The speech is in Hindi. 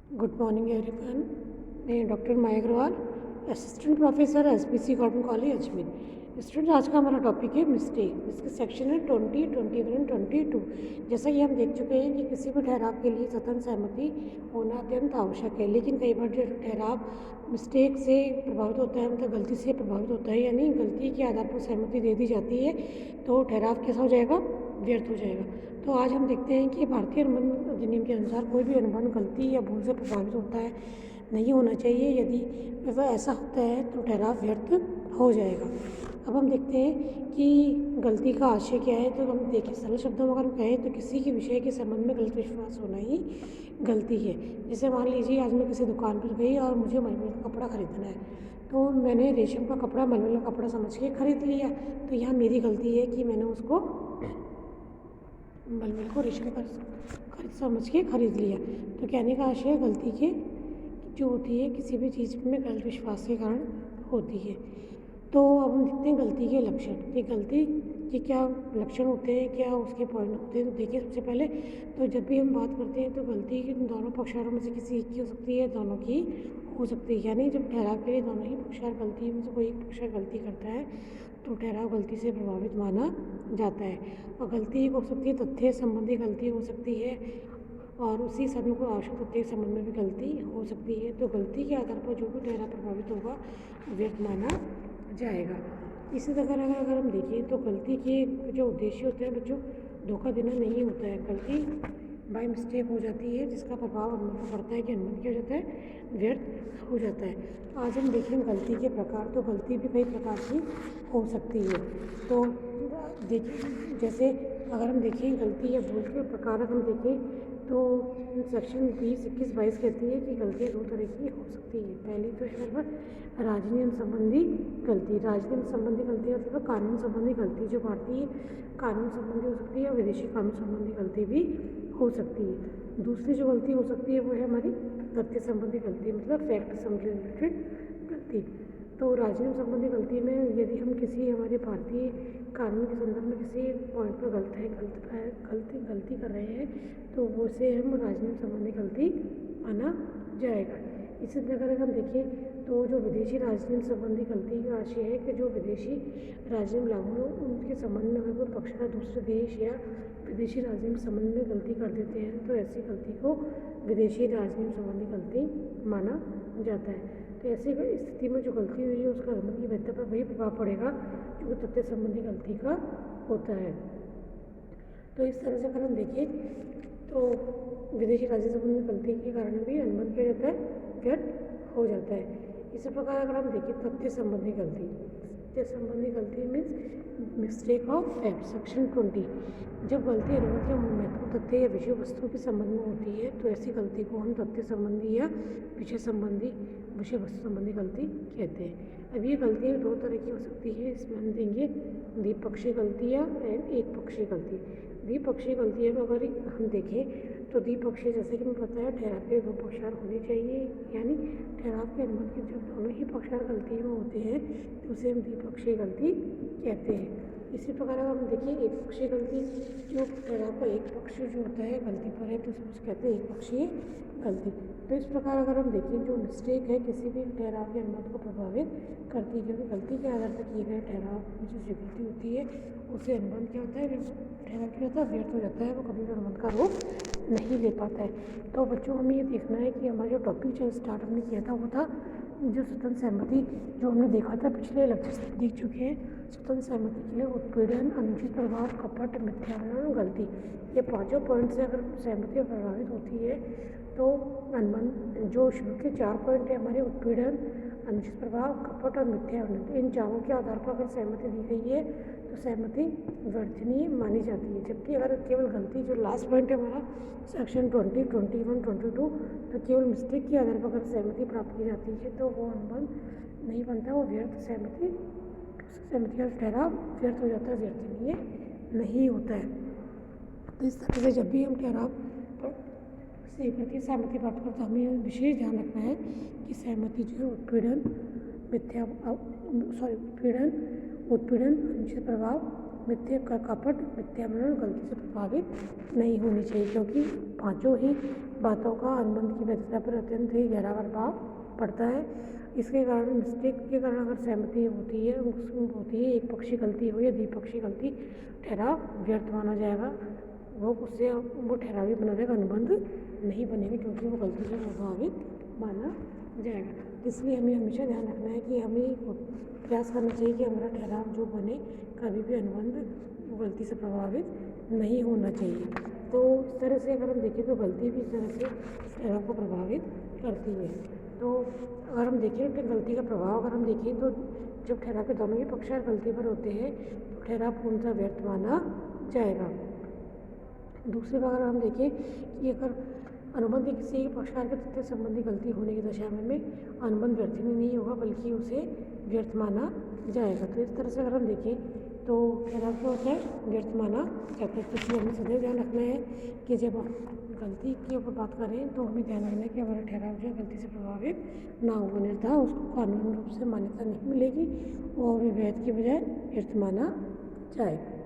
Good morning everyone. मैं doctor Maya Agarwal, assistant professor SPC government college Ajmer. Student, आज का हमारा टॉपिक है मिस्टेक। इसके सेक्शन है 20, 21 एंड 22। जैसा कि हम देख चुके हैं कि किसी भी ठहराव के लिए स्वतंत्र सहमति होना अत्यंत आवश्यक है, लेकिन कई बार जो ठहराव मिस्टेक से प्रभावित होता है, मतलब गलती से प्रभावित होता है, यानी गलती के आधार पर सहमति दे दी जाती है, तो ठहराव कैसा हो जाएगा? व्यर्थ हो जाएगा। तो आज हम देखते हैं कि भारतीय अनुबंध अधिनियम के अनुसार कोई भी अनुबंध गलती या भूल से प्रभावित होता है नहीं होना चाहिए। यदि वह ऐसा होता है तो ठहराव व्यर्थ हो जाएगा। अब हम देखते हैं कि गलती का आशय क्या है। तो हम देखें, सरल शब्दों में अगर हम कहें तो किसी के विषय के संबंध में गलत विश्वास होना ही गलती है। जैसे मान लीजिए, आज मैं किसी दुकान पर गई और मुझे मलमल का कपड़ा खरीदना है, तो मैंने रेशम का कपड़ा मलमल का कपड़ा समझ के खरीद लिया। तो यहाँ मेरी गलती है कि मैंने उसको मलमल को रेशम का समझ के खरीद लिया। तो कहने का आशय गलती के जो होती है किसी भी चीज़ में गलत विश्वास के कारण होती है। तो अब हम देखते हैं गलती के लक्षण कि गलती के क्या लक्षण होते हैं, क्या उसके पॉइंट होते हैं। तो देखिए, सबसे पहले तो जब भी हम बात करते हैं तो गलती दोनों पक्षकारों में से किसी एक की हो सकती है, दोनों की हो सकती है। यानी जब ठहराव के लिए दोनों ही पक्षकार गलती में से कोई एक पक्षकार गलती करता है तो ठहराव गलती से प्रभावित माना जाता है। और गलती हो सकती है तथ्य संबंधी गलती हो सकती है, और उसी सदन को आवश्यक तथ्य के संबंध में भी गलती हो सकती है। तो गलती के आधार पर जो भी ठहराव प्रभावित होगा व्यर्थ माना जाएगा। इसी तरह अगर हम देखें तो गलती के जो उद्देश्य होते हैं बच्चों, धोखा देना नहीं होता है। गलती बाय मिस्टेक हो जाती है, जिसका प्रभाव अनुमति पर पड़ता है कि अनुमति क्या हो जाता है? व्यर्थ हो जाता है। आज हम देखें गलती के प्रकार। तो गलती भी कई प्रकार की हो सकती है। तो देखिए, जैसे अगर हम देखें गलती या भूल के प्रकार हम देखें तो सेक्शन 20, 21, 22 कहती है कि गलतियाँ दो तरह की हो सकती है। पहली तो है राजनियम संबंधी गलती। राजनियम संबंधी गलती मतलब कानून संबंधी गलती, जो भारतीय कानून संबंधी हो सकती है और विदेशी कानून संबंधी गलती भी हो सकती है। दूसरी जो गलती हो सकती है वो है हमारी तथ्य संबंधी गलती, मतलब फैक्ट संबंधी रिलेटेड गलती। तो राजनियम संबंधी गलती में यदि हम किसी हमारे भारतीय कानून के संदर्भ में किसी पॉइंट पर गलती कर रहे हैं तो वो से हम राजनियम संबंधी गलती माना जाएगा। इसी तरह अगर हम देखें तो जो विदेशी राजनियम संबंधी गलती का आशय है कि जो विदेशी राजनियम लागू हो उनके संबंध में अगर कोई पक्षकार दूसरे देश या विदेशी राजनियम संबंध में गलती कर देते हैं तो ऐसी गलती को विदेशी राजनियम संबंधी गलती माना जाता है। तो ऐसी स्थिति में जो गलती हुई है उसका अनुमति की वैधता पर वही प्रभाव पड़ेगा जो तथ्य संबंधी गलती का होता है। तो इस तरह से अगर हम देखें तो विदेशी राज्य संबंधी गलती के कारण भी अनुबंध किया जाता है, व्यर्थ हो जाता है। इसी प्रकार अगर हम देखें तथ्य संबंधी गलती, तथ्य संबंधी गलती means mistake of fact. Section 20, जब गलती अनुबंध या महत्वपूर्ण तथ्य या विषय वस्तु के संबंध में होती है तो ऐसी गलती को हम तथ्य संबंधी या विषय वस्तु संबंधी गलती कहते हैं। अब ये गलतियाँ दो तरह की हो सकती है। इसमें हम देंगे द्विपक्षीय गलतियाँ एंड एक पक्षीय गलती। द्विपक्षीय गलतियों को अगर हम देखें तो द्विपक्षीय, जैसे कि हमें पता है ठहराव के दो पक्षकार होने चाहिए, यानी ठहराव के अनुबंध के जब दोनों ही पक्षकार गलती में होते हैं तो उसे हम द्विपक्षीय गलती कहते हैं। इसी प्रकार अगर हम देखें एक पक्षीय गलती, जो ठहराव का एक पक्ष जो होता है गलती पर है तो उसे कहते हैं एक पक्षीय गलती। तो इस प्रकार अगर हम देखें जो मिस्टेक है किसी भी ठहराव के अनुबंध को प्रभावित करती है, क्योंकि गलती के आधार पर किए गए ठहराव में जो गलती होती है उससे अनुबंध क्या होता है? ठहराव क्या होता है? व्यर्थ हो जाता है, वो कभी भी अनुबंध का रूप नहीं ले पाता है। तो बच्चों हमें ये देखना है कि हमारा जो टॉपिक जो स्टार्ट हमने किया था वो था जो स्वतंत्र सहमति, जो हमने देखा था पिछले लेक्चर से देख चुके हैं। स्वतंत्र सहमति के लिए उत्पीड़न, अनुचित प्रभाव, कपट, मिथ्यावरण, गलती, ये पांचों पॉइंट से अगर सहमति प्रभावित होती है तो अनुबंध, जो शुरू के 4 पॉइंट है हमारे उत्पीड़न, अनुचित प्रभाव, कपट और मिथ्यावरण, तो इन चारों के आधार पर अगर सहमति दी गई है तो सहमति वर्जनीय मानी जाती है। जबकि अगर केवल गलती, जो लास्ट पॉइंट है हमारा सेक्शन 20, 21, 22, तो केवल मिस्टेक के आधार पर अगर सहमति प्राप्त की जाती है तो वो अनुबंध नहीं बनता, वो व्यर्थ सहमति का ठहराव व्यर्थ हो जाता है, वर्जनीय नहीं होता है। तो इस तरह से जब भी हम ठहराव से प्रति सहमति प्राप्त करते हैं हमें विशेष ध्यान रखना है कि सहमति जो है उत्पीड़न, अनुचित प्रभाव, मिथ्या का कपट मिथ्या मनन गलती से प्रभावित नहीं होनी चाहिए, क्योंकि पांचों ही बातों का अनुबंध की वैधता पर अत्यंत ही गहरा प्रभाव पड़ता है। इसके कारण मिस्टेक के कारण अगर सहमति होती है एक पक्षी गलती हो या द्विपक्षीय गलती, ठहराव व्यर्थ माना जाएगा। वो ठहराव ही बना रहेगा, अनुबंध नहीं बनेगा, क्योंकि वो गलती से प्रभावित माना जाएगा। इसलिए हमें हमेशा ध्यान रखना है कि हमें प्रयास करना चाहिए कि हमारा ठहराव जो बने कभी भी अनुबंध गलती से प्रभावित नहीं होना चाहिए। तो इस तरह से अगर हम देखें तो गलती भी इस तरह से ठहराव को प्रभावित करती है। तो अगर हम देखें कि गलती का प्रभाव अगर हम देखें तो जब ठहराव के दोनों ही पक्षकार गलती पर होते हैं तो ठहराव पूर्णतः व्यर्थ माना जाएगा। दूसरी बात अगर हम देखें कि अगर अनुबंध की किसी एक पक्षकार के तथ्य संबंधी गलती होने की दशा में अनुबंध व्यर्थ ही नहीं होगा, बल्कि उसे व्यर्थ माना जाएगा। तो इस तरह से अगर हम देखें तो ठहराव क्या होता है, व्यर्थ माना जाता है। तो इसलिए हमें सदैव ध्यान रखना है कि जब हम गलती के ऊपर बात करें तो हमें ध्यान रखना है कि हमारा ठहराव जो है गलती से प्रभावित ना हो, अन्यथा उसको कानूनी रूप से मान्यता नहीं मिलेगी और वैध की बजाय व्यर्थ माना जाएगा।